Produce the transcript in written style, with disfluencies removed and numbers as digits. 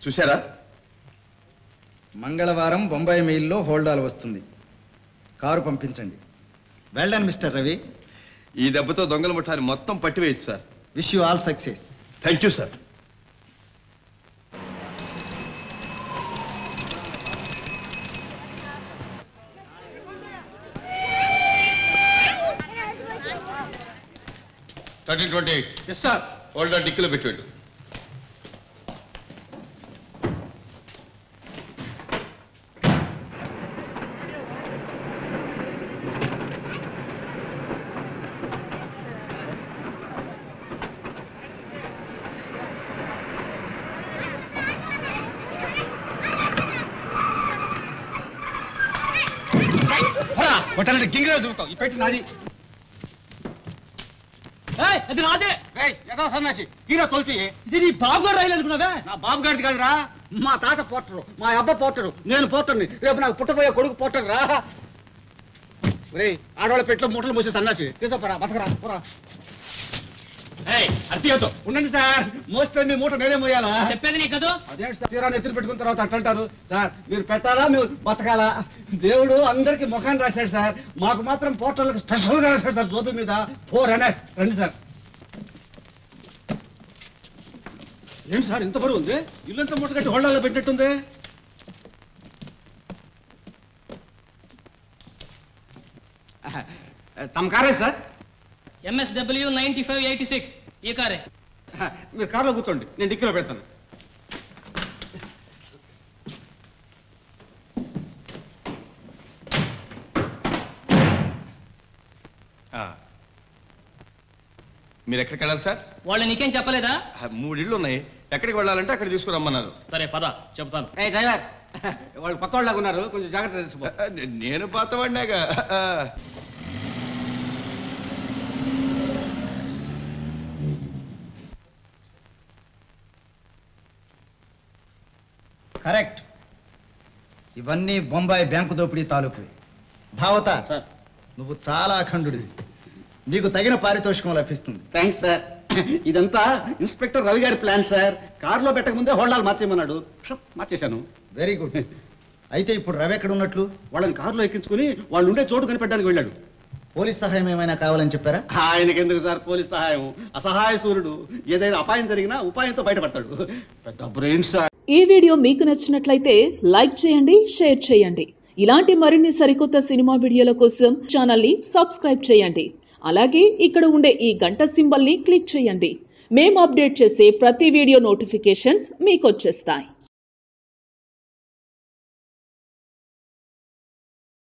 చూశారా? మంగళవారం బొంబాయి మెయిల్లో హోల్డాల్ వస్తుంది. కారు పంపించండి. Well done mister Ravi. ఈ దెబ్బతో దొంగల ముఠాన్ని మొత్తం పట్టివేయచ్చు sir. Wish you all success. Thank you sir. Yes sir. Holder డిక్కీలో పెట్టాడు. కొట్టాలంటే గింగిలో దూకుతావు. ఈ పెట్టి నాది. అది నాదే. ఏదో సన్నాసి హీరో తోల్చి. ఇది నీ బాబు గారు రైలు అనుకున్నావే? నా బాబు గారిది కాదురా, మా తాత పోటరు, మా అబ్బ పోటరు, నేను పోటర్ని, రేపు నాకు పుట్టబోయే కొడుకు పోటరు రా. రే ఆడవాళ్ళ పెట్లో మూటలు మోసే సన్నాసి తీసుకోరా, బతకరా పోరా. అర్థం ఉండండి సార్, మోస్తే మీ మూట నేనే మోయాలా? చెప్పేది నీ కదా. అదేంటి సార్, తీరాన్ని ఎత్తులు పెట్టుకున్న తర్వాత అట్లంటారు సార్. మీరు పెట్టాలా, మీరు బతకాలా? దేవుడు అందరికి ముఖాన్ని రాశాడు సార్, మాకు మాత్రం పోర్టర్లకు స్పెషల్ గా రాశాడు సార్ జోబి మీద. 4 NS. రండి సార్. ఏంటి సార్ ఇంత బరువు ఉంది? ఇల్లంతా మూట కట్టి హోల్డాల్లో పెట్టినట్టుంది. తమ కారే సార్? MSW 9586 ఈ కారే. మీరు కార్లో కూర్చోండి, నేను డిక్కీలో పెడతాను. మీరు ఎక్కడికి వెళ్ళాలి సార్? వాళ్ళు నీకేం చెప్పలేదా? 3 ఇళ్ళు ఉన్నాయి, ఎక్కడికి వెళ్ళాలంటే అక్కడ తీసుకురమ్మన్నారు. సరే పద చెప్తాను. డ్రైవర్, వాళ్ళు కొత్త వాళ్ళగా ఉన్నారు, కొంచెం జాగ్రత్త తీసుకో. నేను పాతవాడినాగా. కరెక్ట్. ఇవన్నీ బొంబాయి బ్యాంకు దోపిడీ తాలూకువి. భావత, నువ్వు చాలా అఖండుడివి. నీకు తగిన పారితోషికం లభిస్తుంది. Thanks sir. ఇదంతా ఇన్స్పెక్టర్ రవి గారి ప్లాన్ సార్. కారులో పెట్టక ముందే హోల్డాలు మార్చేయమన్నాడు, మార్చేశాను. Very good. అయితే ఇప్పుడు రవి ఎక్కడ ఉన్నట్లు? వాళ్ళని కారులో ఎక్కించుకుని వాళ్ళు ఉండే చోటు కనిపెట్టడానికి వెళ్ళాడు. పోలీస్ సహాయం ఏమైనా కావాలని చెప్పారా? ఆయనకి ఎందుకు సార్ పోలీస్ సహాయం? అసహాయ సూర్యుడు. ఏదైనా అపాయం జరిగినా ఉపాయంతో బయటపడతాడు. పెద్ద బ్రెయిన్ సార్. ఈ వీడియో మీకు నచ్చినట్లయితే లైక్ చేయండి, షేర్ చేయండి. ఇలాంటి మరిన్ని సరికొత్త సినిమా వీడియోల కోసం ఛానల్ ని సబ్స్క్రైబ్ చేయండి. అలాగే ఇక్కడ ఉండే ఈ గంట సింబల్ ని క్లిక్ చేయండి. మేము అప్డేట్ చేసే ప్రతి వీడియో నోటిఫికేషన్స్ మీకు వచ్చేస్తాయి.